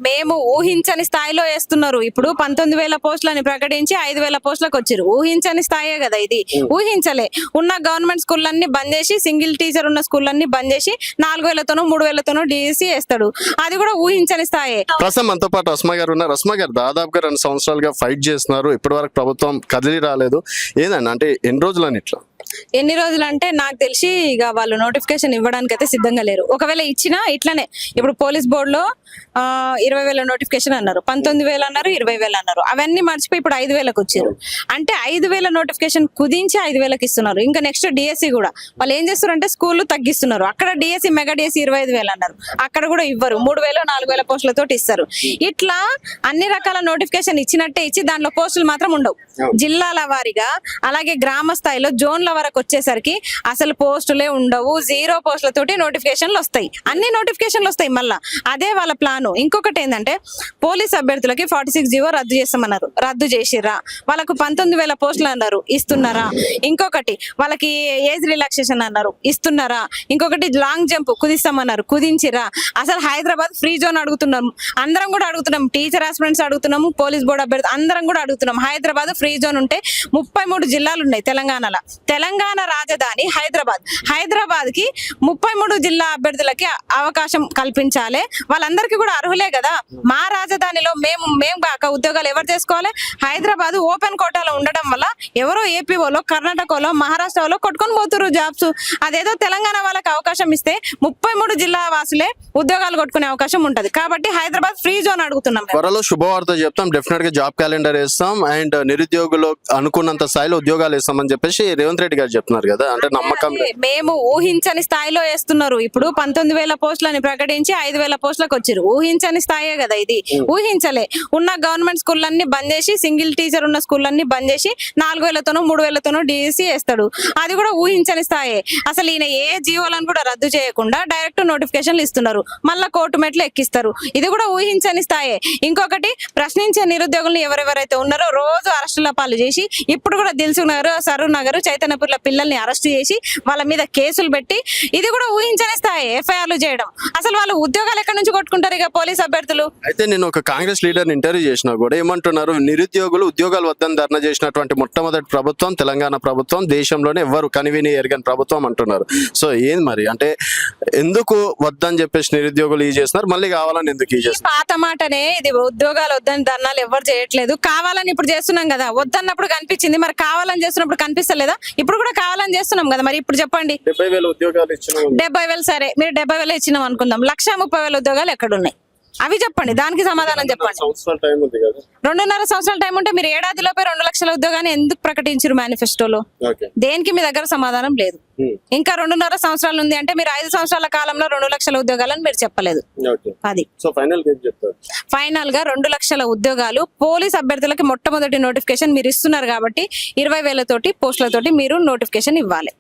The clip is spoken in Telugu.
మేము ఊహించని స్థాయిలో వేస్తున్నారు. ఇప్పుడు 19,000 పోస్టులని ప్రకటించి 5,000 పోస్టులకు వచ్చారు. ఊహించని స్థాయే కదా ఇది. ఊహించలే. ఉన్న గవర్నమెంట్ స్కూళ్ళన్నీ బంద్ చేసి సింగిల్ టీచర్ ఉన్న స్కూళ్ళన్నీ బంద్ చేసి 4,000తోనో 3,000తోనో డిఎస్సి వేస్తాడు. అది కూడా ఊహించని స్థాయే. ప్రస్తుతం మనతో పాటు రస్మ గారు ఉన్నారు. రస్మ గారు దాదాపుగా 2 సంవత్సరాలుగా ఫైట్ చేస్తున్నారు. ఇప్పటి వరకు ప్రభుత్వం కదిలి రాలేదు. ఏదన్నా అంటే ఎన్ని రోజులని ఇట్లా? ఎన్ని రోజులు అంటే నాకు తెలిసి ఇక వాళ్ళు నోటిఫికేషన్ ఇవ్వడానికి అయితే సిద్ధంగా లేరు. ఒకవేళ ఇచ్చినా ఇట్లనే ఇప్పుడు పోలీస్ బోర్డులో 20,000 నోటిఫికేషన్ అన్నారు, 19,000 అన్నారు, 20,000 అన్నారు. అవన్నీ మర్చిపోయి ఇప్పుడు 5,000కి వచ్చారు. అంటే 5,000 నోటిఫికేషన్ కుదించి 5,000కి ఇస్తున్నారు. ఇంకా నెక్స్ట్ డిఎస్సి కూడా వాళ్ళు ఏం చేస్తారు అంటే స్కూల్ తగ్గిస్తున్నారు. అక్కడ డిఎస్సి మెగా డిఎస్సి 25,000 అన్నారు, అక్కడ కూడా ఇవ్వరు. 3,000 4,000 పోస్టులతో ఇస్తారు. ఇట్లా అన్ని రకాల నోటిఫికేషన్ ఇచ్చినట్టే ఇచ్చి దాంట్లో పోస్టులు మాత్రం ఉండవు. జిల్లాల వారీగా అలాగే గ్రామ స్థాయిలో జోన్ల వరకు వచ్చేసరికి అసలు పోస్టులే ఉండవు. 0 పోస్టులతోటి నోటిఫికేషన్లు వస్తాయి. అన్ని నోటిఫికేషన్లు వస్తాయి. మళ్ళా అదే వాళ్ళ ప్లాను. ఇంకొకటి ఏంటంటే పోలీస్ అభ్యర్థులకి 46 జీవో రద్దు చేస్తామన్నారు. రద్దు చేసిర్రా? వాళ్ళకు 19,000 పోస్టులు అన్నారు, ఇస్తున్నారా? ఇంకొకటి వాళ్ళకి ఏజ్ రిలాక్సేషన్ అన్నారు, ఇస్తున్నారా? ఇంకొకటి లాంగ్ జంప్ కుదిస్తామన్నారు, కుదించిరా? అసలు హైదరాబాద్ ఫ్రీ జోన్ అడుగుతున్నాం. అందరం కూడా అడుగుతున్నాం. టీచర్ ఆస్పిరెంట్స్ అడుగుతున్నాము, పోలీస్ బోర్డు అభ్యర్థి అందరం కూడా అడుగుతున్నాం. హైదరాబాద్ ఫ్రీ జోన్ ఉంటే 33 జిల్లాలు ఉన్నాయి తెలంగాణలో. తెలంగాణ రాజధాని హైదరాబాద్ కి 33 జిల్లా అభ్యర్థులకి అవకాశం కల్పించాలి. వాళ్ళందరికీ కూడా అర్హులే కదా. మా రాజధానిలో మేము కాక ఉద్యోగాలు ఎవరు చేసుకోవాలి? హైదరాబాద్ ఓపెన్ కోటాలో ఉండడం వల్ల ఎవరో ఏపీలో, కర్ణాటకలో, మహారాష్ట్రలో కొట్టుకొని పోతున్నారు జాబ్స్. అదేదో తెలంగాణ వాళ్ళకి అవకాశం ఇస్తే 33 జిల్లా వాసులే ఉద్యోగాలు కొట్టుకునే అవకాశం ఉంటది. కాబట్టి హైదరాబాద్ ఫ్రీ జోన్ అడుగుతున్నాం. త్వరలో శుభవార్త చెప్తాం. డెఫినెట్ గా జాబ్ క్యాలెండర్ వేస్తాం అండ్ నిరుద్యోగులు అనుకున్నంత స్థాయిలో ఉద్యోగాలు వేస్తామని చెప్పేసి రేవంత్ రెడ్డి గారు చెప్తున్నారు కదా. అంటే నమ్మకం మేము ఊహించని స్థాయిలో వేస్తున్నారు. ఇప్పుడు 19,000 పోస్టులని ప్రకటించి 5,000 పోస్టులకు వచ్చారు. ఊహించని స్థాయే కదా ఇది. ఊహించలే. ఉన్న గవర్నమెంట్ స్కూళ్ళన్నీ బంద్ చేసి సింగిల్ టీచర్ ఉన్న స్కూళ్ళన్నీ బంద్ చేసి 4,000తోనో 3,000తోనో డిఎస్సి వేస్తాడు. అది కూడా ఊహించని స్థాయే. అసలు ఈయన ఏ జీవోలను కూడా రద్దు చేయకుండా డైరెక్ట్ నోటిఫికేషన్లు ఇస్తున్నారు. మళ్ళా కోర్టు మెట్లు ఎక్కిస్తారు. ఇది కూడా ఊహించని స్థాయే. ఇంకొకటి ప్రశ్నించే నిరుద్యోగులను ఎవరెవరైతే ఉన్నారో రోజు అరెస్టుల పాలు చేసి ఇప్పుడు కూడా దిల్సుఖ్ నగర్, సరూర్ నగర్, చైతన్యపూర్ల పిల్లల్ని అరెస్ట్ చేసి వాళ్ళ మీద కేసులు పెట్టి ఇది కూడా ఊహించని స్థాయి. ఎఫ్ఐఆర్లు చేయడం. అసలు వాళ్ళు ఉద్యోగాలు ఎక్కడి నుంచి కొట్టుకుంటారు ఇక పోలీస్ అభ్యర్థులు? అయితే నేను ఒక కాంగ్రెస్ లీడర్ ఇంటర్వ్యూ చేసినా కూడా ఏమంటున్నారు, నిరుద్యోగులు ఉద్యోగాలు వద్దని ధర్నా చేసినటువంటి మొట్టమొదటి ప్రభుత్వం తెలంగాణ ప్రభుత్వం, దేశంలోనే ఎవరు కనివిని ఎరగని ప్రభుత్వం అంటున్నారు. సో ఏం మరి అంటే ఎందుకు వద్దని చెప్పేసి నిరుద్యోగులు ఈ చేస్తున్నారు, మళ్ళీ కావాలని ఎందుకు ఈ చేస్తున్నారు? పాత మాటనే ఇది. ఉద్యోగాలు వద్దని ధర్నాలు ఎవరు చేయట్లేదు. కావాలని ఇప్పుడు చేస్తున్నాం కదా. వద్దన్నప్పుడు కనిపించింది, మరి కావాలని చేస్తున్నప్పుడు కనిపిస్తలేదా? ఇప్పుడు కూడా కావాలని చేస్తున్నాం కదా. మరి ఇప్పుడు చెప్పండి. 70,000 ఉద్యోగాలు ఇచ్చిన 70,000 సరే, మీరు 70,000 ఇచ్చినాం అనుకుందాం. 130,000 ఉద్యోగాలు ఎక్కడున్నాయి అవి చెప్పండి. దానికి సమాధానం చెప్పండి. 2.5 సంవత్సరాల టైం ఉంటే మీరు ఏడాదిలోపే 2 లక్షల ఉద్యోగాన్ని ఎందుకు ప్రకటించారు మేనిఫెస్టోలో? దేనికి మీ దగ్గర సమాధానం లేదు. ఇంకా 2.5 సంవత్సరాలు ఉంది అంటే మీరు 5 సంవత్సరాల కాలంలో 2 లక్షల ఉద్యోగాలను మీరు చెప్పలేదు. అది ఫైనల్ గా 2 లక్షల ఉద్యోగాలు పోలీస్ అభ్యర్థులకి మొట్టమొదటి నోటిఫికేషన్ మీరు ఇస్తున్నారు కాబట్టి 20,000 తోటి పోస్టులతోటి మీరు నోటిఫికేషన్ ఇవ్వాలి.